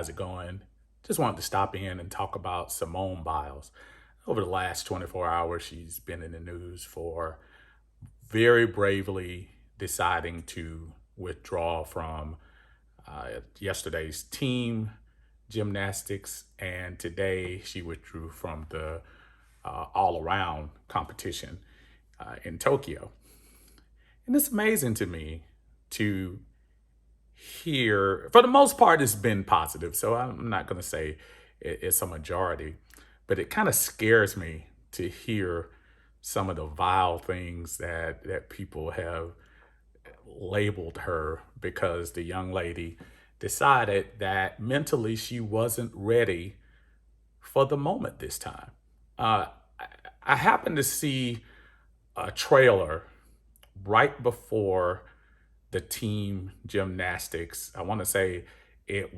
how's it going? Just wanted to stop in and talk about Simone Biles. Over the last 24 hours, she's been in the news for very bravely deciding to withdraw from yesterday's team gymnastics, and today she withdrew from the all around competition in Tokyo. And it's amazing to me to hear, for the most part, it's been positive. So I'm not going to say it's a majority, but it kind of scares me to hear some of the vile things that people have labeled her because the young lady decided that mentally she wasn't ready for the moment this time. Uh, I happened to see a trailer right before the team gymnastics. I want to say it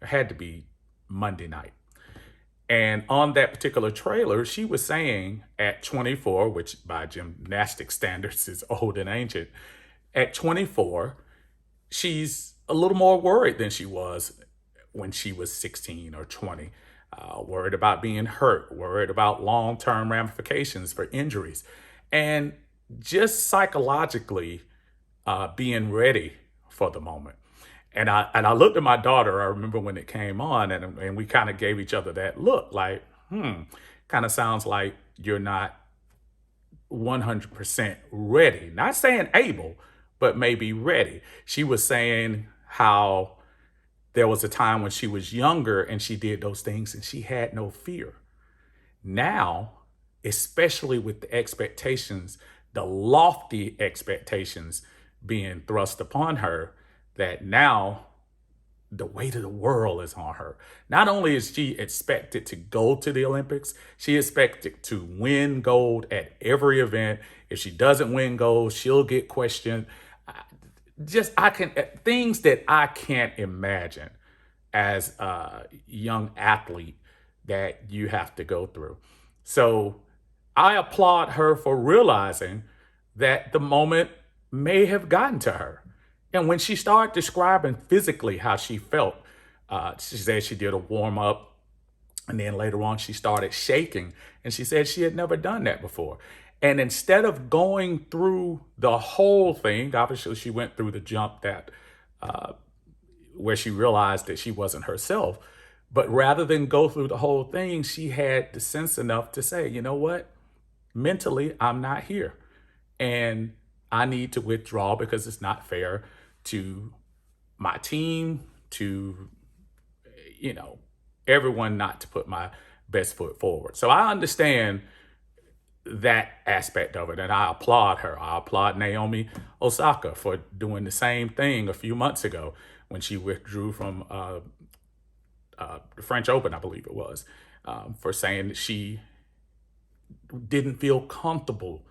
had to be Monday night. And on that particular trailer, she was saying at 24, which by gymnastic standards is old and ancient, at 24, she's a little more worried than she was when she was 16 or 20. Worried about being hurt, worried about long term ramifications for injuries, and just psychologically being ready for the moment. And I looked at my daughter. I remember when it came on, and we kind of gave each other that look, like, kind of sounds like you're not 100% ready. Not saying able, but maybe ready. She was saying how there was a time when she was younger and she did those things and she had no fear. Now, especially with the expectations, the lofty expectations being thrust upon her, that now the weight of the world is on her. Not only is she expected to go to the Olympics, she expected to win gold at every event. If she doesn't win gold, she'll get questioned. Just I can things that I can't imagine as a young athlete that you have to go through. So I applaud her for realizing that the moment may have gotten to her. And when she started describing physically how she felt, she said she did a warm up, and then later on she started shaking. And she said she had never done that before. And instead of going through the whole thing, obviously she went through the jump that where she realized that she wasn't herself. But rather than go through the whole thing, she had the sense enough to say, you know what? Mentally, I'm not here. And I need to withdraw because it's not fair to my team, to, you know, everyone not to put my best foot forward. So I understand that aspect of it, and I applaud her. I applaud Naomi Osaka for doing the same thing a few months ago when she withdrew from the French Open, I believe it was, for saying that she didn't feel comfortable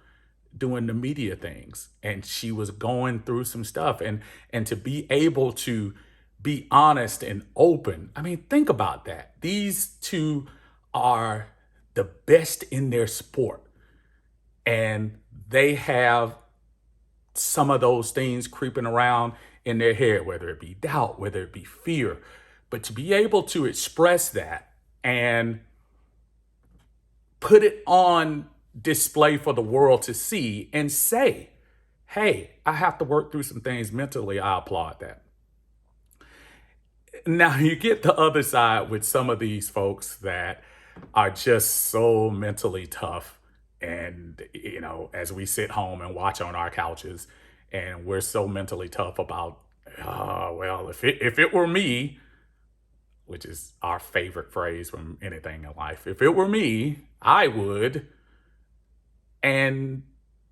doing the media things and she was going through some stuff, and to be able to be honest and open. I mean, think about that. These two are the best in their sport, and they have some of those things creeping around in their head, whether it be doubt, whether it be fear. But to be able to express that and put it on display for the world to see and say, hey, I have to work through some things mentally, I applaud that. Now, you get the other side with some of these folks that are just so mentally tough. And, you know, as we sit home and watch on our couches, and we're so mentally tough about, well, if it were me, which is our favorite phrase from anything in life, if it were me, I would. And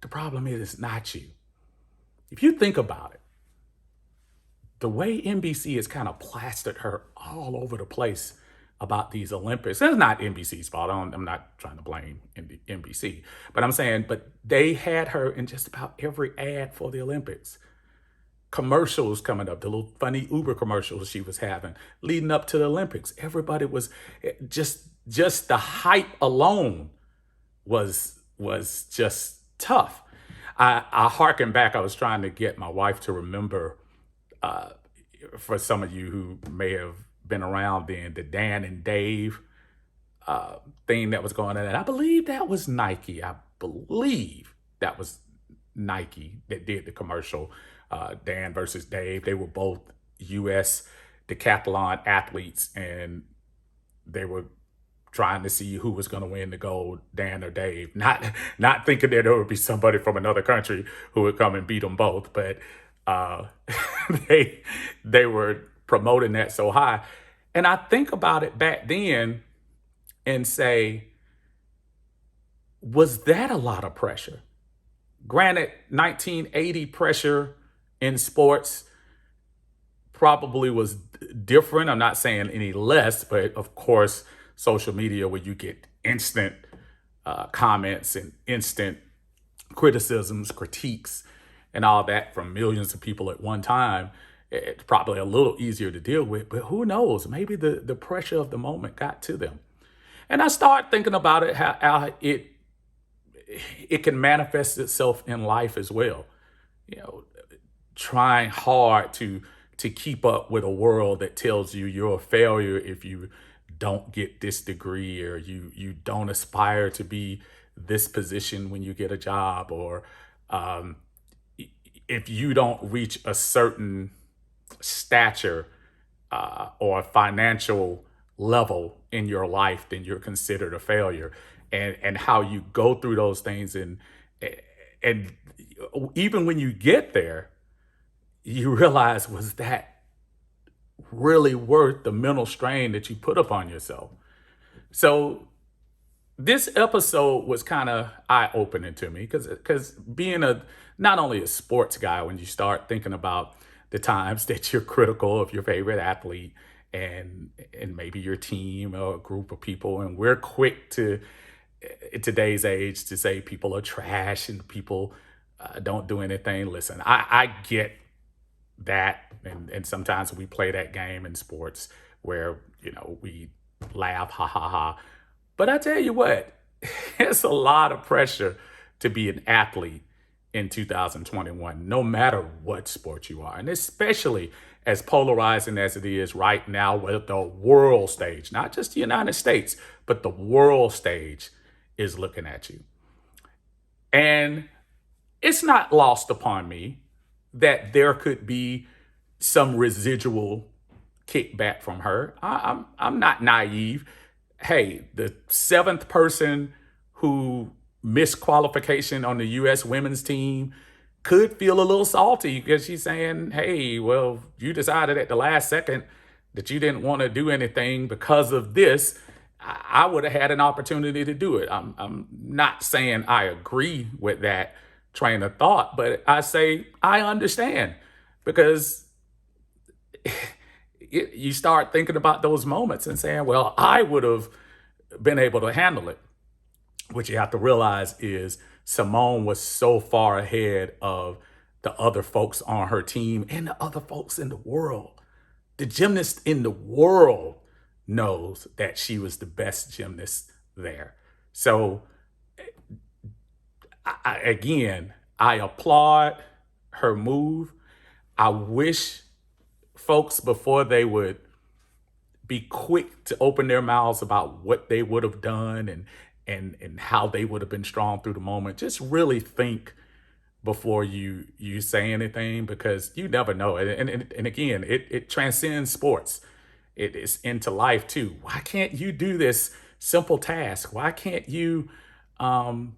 the problem is, it's not you. If you think about it, the way NBC has kind of plastered her all over the place about these Olympics, and it's not NBC's fault. I'm not trying to blame NBC, but I'm saying, but they had her in just about every ad for the Olympics. Commercials coming up, the little funny Uber commercials she was having leading up to the Olympics. Everybody was just the hype alone was just tough. I harken back. I was trying to get my wife to remember for some of you who may have been around then, the Dan and Dave thing that was going on. And I believe that was Nike. I believe that was Nike that did the commercial, Dan versus Dave. They were both U.S. decathlon athletes, and they were trying to see who was going to win the gold, Dan or Dave. Not thinking that there would be somebody from another country who would come and beat them both, but uh, they they were promoting that so high. And I think about it back then and say, was that a lot of pressure? Granted, 1980 pressure in sports probably was different. I'm not saying any less, but of course, social media where you get instant comments and instant criticisms, critiques, and all that from millions of people at one time, it's probably a little easier to deal with. But who knows? Maybe the pressure of the moment got to them. And I start thinking about it, how it can manifest itself in life as well. You know, trying hard to keep up with a world that tells you you're a failure if you don't get this degree, or you don't aspire to be this position when you get a job, or um, if you don't reach a certain stature or financial level in your life, then you're considered a failure. And how you go through those things, and even when you get there, you realize, was that really worth the mental strain that you put upon yourself? So this episode was kind of eye opening to me, because being a not only a sports guy, when you start thinking about the times that you're critical of your favorite athlete and maybe your team or a group of people, and we're quick to in today's age to say people are trash and people don't do anything. Listen, I get that, and sometimes we play that game in sports where we laugh, ha ha ha. But I tell you what, it's a lot of pressure to be an athlete in 2021, no matter what sport you are. And especially as polarizing as it is right now with the world stage, not just the United States, but the world stage is looking at you. And it's not lost upon me that there could be some residual kickback from her. I'm not naive. Hey, the seventh person who missed qualification on the U.S. women's team could feel a little salty because she's saying, hey, well, you decided at the last second that you didn't want to do anything because of this. I would have had an opportunity to do it. I'm not saying I agree with that train of thought, but I say I understand, because you start thinking about those moments and saying, well, I would have been able to handle it. What you have to realize is Simone was so far ahead of the other folks on her team and the other folks in the world. The gymnast in the world knows that she was the best gymnast there. So again, I applaud her move. I wish folks, before they would be quick to open their mouths about what they would have done and how they would have been strong through the moment, just really think before you say anything, because you never know. And again, it transcends sports. It is into life too. Why can't you do this simple task? Um,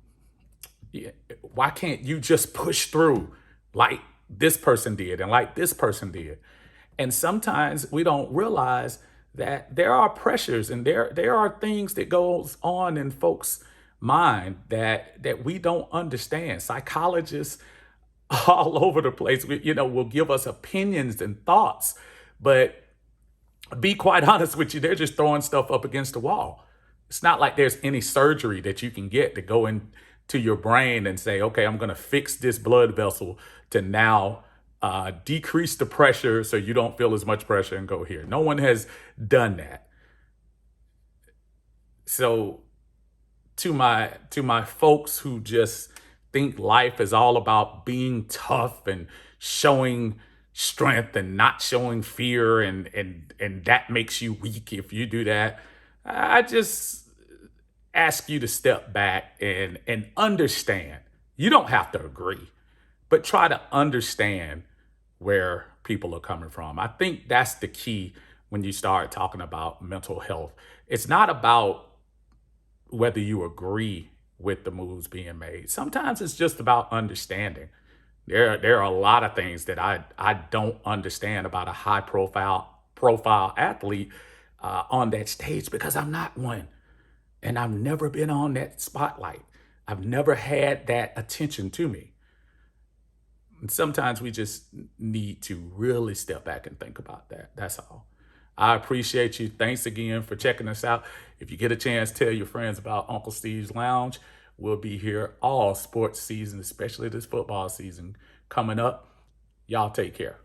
why can't you just push through like this person did and like this person did? And sometimes we don't realize that there are pressures and there are things that goes on in folks' mind that we don't understand. Psychologists all over the place, will give us opinions and thoughts, but be quite honest with you, they're just throwing stuff up against the wall. It's not like there's any surgery that you can get to go into your brain and say, okay, I'm going to fix this blood vessel to now decrease the pressure so you don't feel as much pressure and go here. No one has done that. So to my folks who just think life is all about being tough and showing strength and not showing fear, and that makes you weak if you do that. I just ask you to step back and understand. You don't have to agree, but try to understand where people are coming from. I think that's the key when you start talking about mental health. It's not about whether you agree with the moves being made. Sometimes it's just about understanding. There are a lot of things that I don't understand about a high profile athlete on that stage because I'm not one, and I've never been on that spotlight. I've never had that attention to me. And sometimes we just need to really step back and think about that. That's all. I appreciate you. Thanks again for checking us out. If you get a chance, tell your friends about Uncle Steve's Lounge. We'll be here all sports season, especially this football season coming up. Y'all take care.